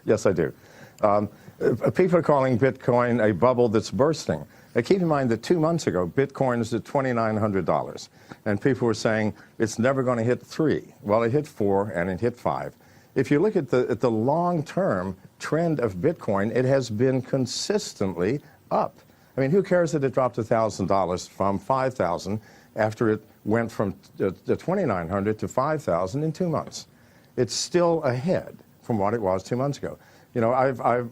Yes, I do. People are calling Bitcoin a bubble that's bursting. Now, keep in mind that 2 months ago, Bitcoin was at $2,900, and people were saying it's never going to hit 3. Well, it hit 4, and it hit 5. If you look at the long-term trend of Bitcoin, it has been consistently up. I mean, who cares that it dropped $1,000 from $5,000 after it went from the $2,900 to $5,000 in 2 months? It's still ahead from what it was 2 months ago. You know,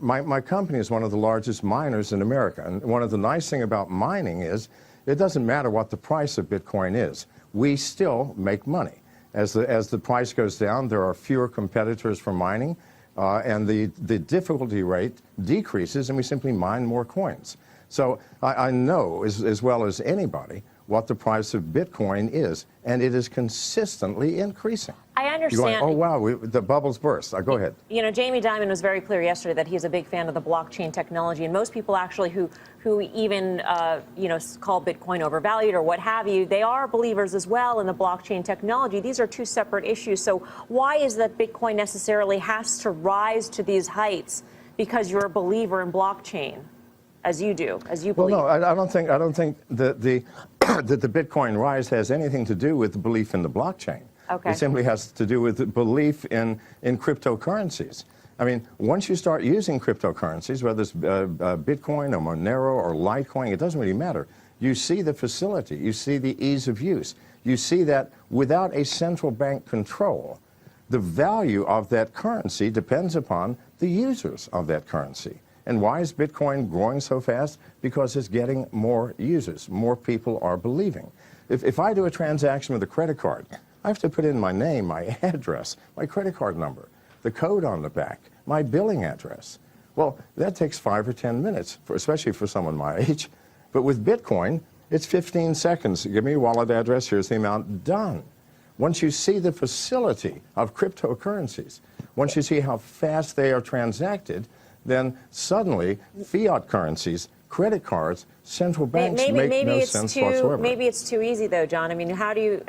my company is one of the largest miners in America, and one of the nice things about mining is it doesn't matter what the price of Bitcoin is. We still make money. As the price goes down, there are fewer competitors for mining, and the difficulty rate decreases, and we simply mine more coins. So I know as well as anybody what the price of Bitcoin is, and it is consistently increasing. I understand. You're going, oh, wow, the bubble's burst. Go ahead. You know, Jamie Dimon was very clear yesterday that he's a big fan of the blockchain technology, and most people actually who even, you know, call Bitcoin overvalued or what have you, they are believers as well in the blockchain technology. These are two separate issues. So why is that Bitcoin necessarily has to rise to these heights because you're a believer in blockchain? As you do, as you believe. Well, no, I don't think that the that the Bitcoin rise has anything to do with the belief in the blockchain. Okay. It simply has to do with the belief in cryptocurrencies. I mean, once you start using cryptocurrencies, whether it's Bitcoin or Monero or Litecoin, it doesn't really matter. You see the facility, you see the ease of use, you see that without a central bank control, the value of that currency depends upon the users of that currency. And why is Bitcoin growing so fast? Because it's getting more users. More people are believing. If I do a transaction with a credit card, I have to put in my name, my address, my credit card number, the code on the back, my billing address. Well, that takes 5 or 10 minutes, especially for someone my age. But with Bitcoin, it's 15 seconds. Give me your wallet address, here's the amount, done. Once you see the facility of cryptocurrencies, once you see how fast they are transacted, then suddenly fiat currencies, credit cards, central banks make no sense whatsoever. Maybe it's too easy, though, John. I mean, how do you...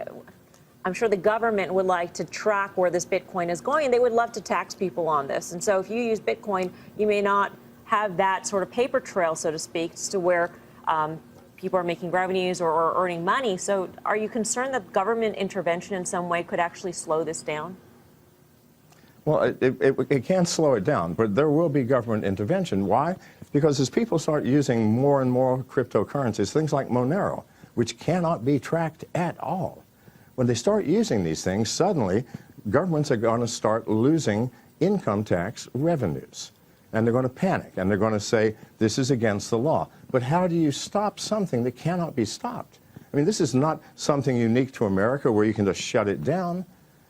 I'm sure the government would like to track where this Bitcoin is going, and they would love to tax people on this. And so if you use Bitcoin, you may not have that sort of paper trail, so to speak, as to where people are making revenues or earning money. So are you concerned that government intervention in some way could actually slow this down? Well, it can slow it down, but there will be government intervention. Why? Because as people start using more and more cryptocurrencies, things like Monero, which cannot be tracked at all, when they start using these things, suddenly governments are going to start losing income tax revenues. And they're going to panic, and they're going to say, this is against the law. But how do you stop something that cannot be stopped? I mean, this is not something unique to America where you can just shut it down.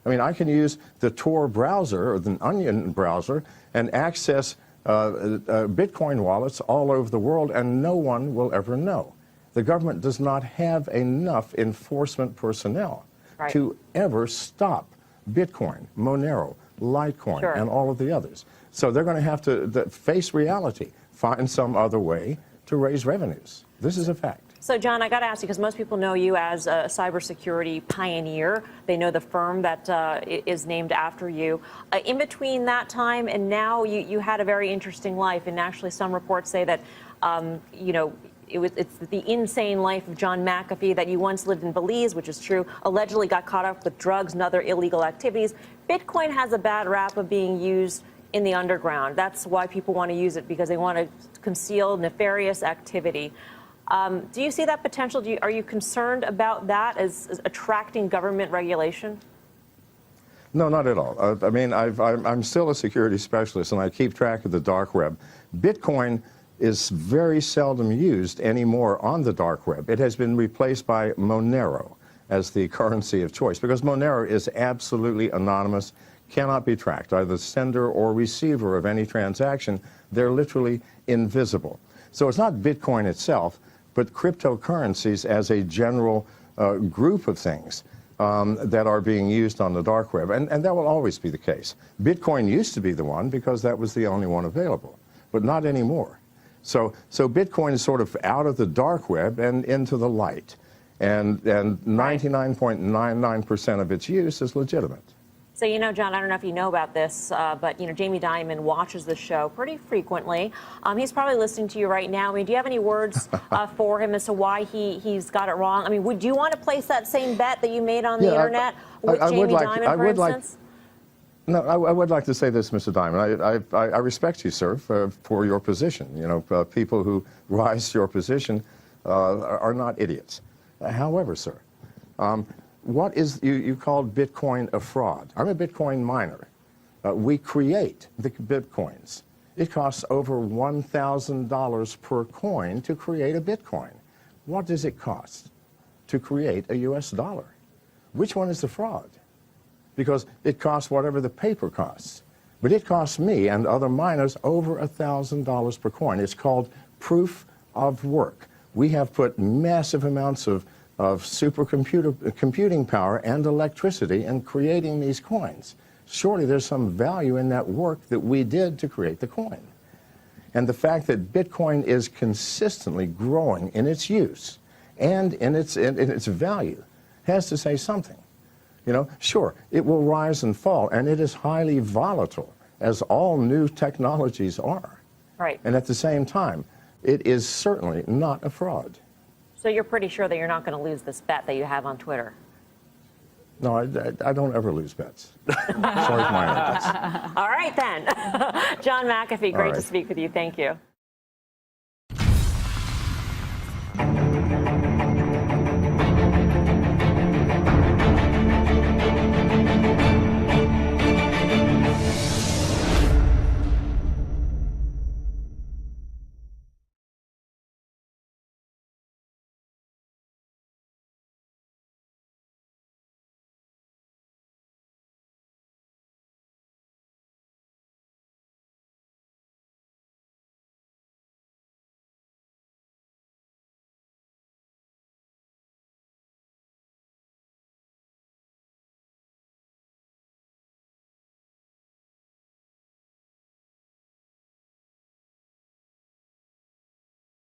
I mean, I can use the Tor browser or the Onion browser and access Bitcoin wallets all over the world, and no one will ever know. The government does not have enough enforcement personnel to ever stop Bitcoin, Monero, Litecoin, and all of the others. So they're going to have to face reality, find some other way to raise revenues. This is a fact. So, John, I got to ask you, because most people know you as a cybersecurity pioneer. They know the firm that is named after you. In between that time and now, you had a very interesting life. And actually, some reports say that, you know, it's the insane life of John McAfee, that you once lived in Belize, which is true, allegedly got caught up with drugs and other illegal activities. Bitcoin has a bad rap of being used in the underground. That's why people want to use it, because they want to conceal nefarious activity. Do you see that potential? Are you concerned about that as attracting government regulation? No, not at all. I mean, I'm still a security specialist, and I keep track of the dark web. Bitcoin is very seldom used anymore on the dark web. It has been replaced by Monero as the currency of choice, because Monero is absolutely anonymous, cannot be tracked, either sender or receiver of any transaction. They're literally invisible. So it's not Bitcoin itself, but cryptocurrencies as a general group of things that are being used on the dark web. And that will always be the case. Bitcoin used to be the one because that was the only one available, but not anymore. So Bitcoin is sort of out of the dark web and into the light. And 99.99% of its use is legitimate. So, John, I don't know if you know about this, but, Jamie Dimon watches the show pretty frequently. He's probably listening to you right now. I mean, do you have any words for him as to why he's got it wrong? I mean, would you want to place that same bet that you made on the internet with Jamie Dimon, for instance? No, I would like to say this, Mr. Dimon. I respect you, sir, for your position. People who rise to your position are not idiots. However, sir, what is, you called Bitcoin a fraud. I'm a Bitcoin miner. We create the Bitcoins. It costs over $1,000 per coin to create a Bitcoin. What does it cost to create a US dollar? Which one is the fraud? Because it costs whatever the paper costs. But it costs me and other miners over $1,000 per coin. It's called proof of work. We have put massive amounts of computing power and electricity in creating these coins. Surely there's some value in that work that we did to create the coin. And the fact that Bitcoin is consistently growing in its use and in its value has to say something. Sure, it will rise and fall, and it is highly volatile, as all new technologies are. Right. And at the same time, it is certainly not a fraud. So you're pretty sure that you're not going to lose this bet that you have on Twitter? No, I don't ever lose bets. Sorry for my bets. All right, then. John McAfee, great to speak with you. Thank you.